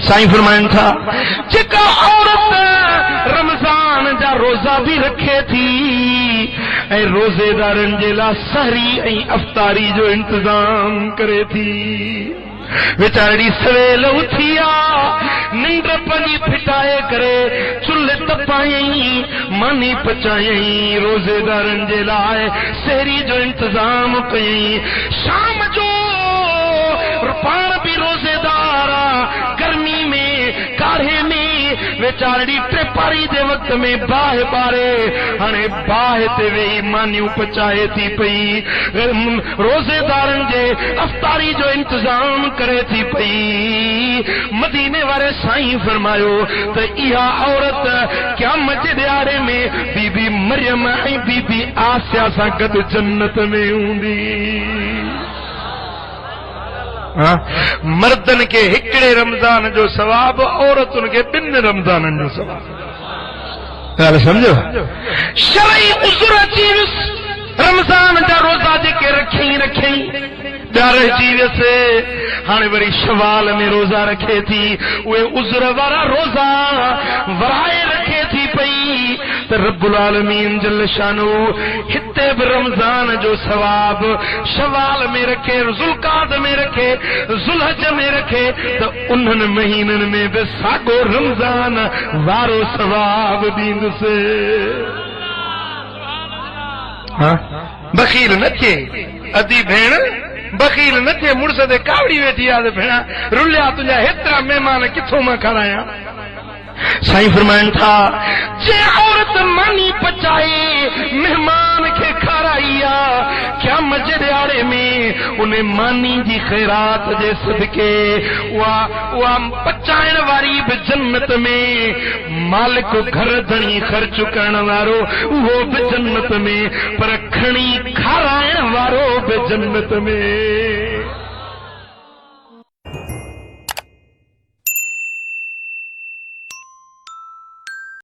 साईं फरमाइन था जेका औरत रमजान जा रोजा भी रखे थी ऐं रोजेदारन जे ला सहरी ऐं अफ्तारी जो इंतजाम करे थी वेचारी सवेल उथी निंड पंहिंजी फिटाए करे चुल्ह तपायई मानी पचायई रोजेदारन जे लाइ सहरी जो इंतजाम कयई शाम जो पाण भी रोजेदार गर्मी में काढ़े में वेचारी टेपारी दे वक्त में बाह बारे हाणे बाह ते वेही मानियूं पचाए थी पई रोजेदारन जे अफ्तारी जो इंतजाम करे थी पई मदीने वारे साईं फरमायो त इहा औरत क़यामत जे ॾियारे में बीबी मरियम ऐं बीबी आसिया सां गॾु जन्नत में हूंदी मर्दन के हिकड़े रमजान जो सवाब औरतुन के 2 रमजानन जो सवाब ॻाल्हि समझो शरई उज़ुर अची वियुसि रमजान जा रोजा जेके रखई ॾार अची वियसि हाणे वरी शवाल में रोजा रखे थी उहे उज़ुर वारा रोजा वराए रखे थी पई त रब्बुल आलमीन जल शानो हिते बि रमजान जो सवाब शवाल में रखे ज़ुल्क़ाद में रखे ज़ुल्हज में रखे त उन्हनि महीननि में बि साॻो रमजान वारो सवाब ॾींदुसि बखील न थिए अदी भेण बखील न थिए मुड़स ते कावड़ी वेठी आहे भेणा रुलिया तुंहिंजा हेतिरा महिमान किथों मां खणाया साईं फरमाइनि था जे औरत मानी पचाए मेहमान खे खाराई आहे क़यामत जे ॾियारे में उन मानी जी ख़ैरात जे सदके उहा पचाइण वारी बि जन्नत में मालिक घर धणी ख़र्च करण वारो उहो बि जन्नत में पर खणी खाराइण वारो बि जन्नत में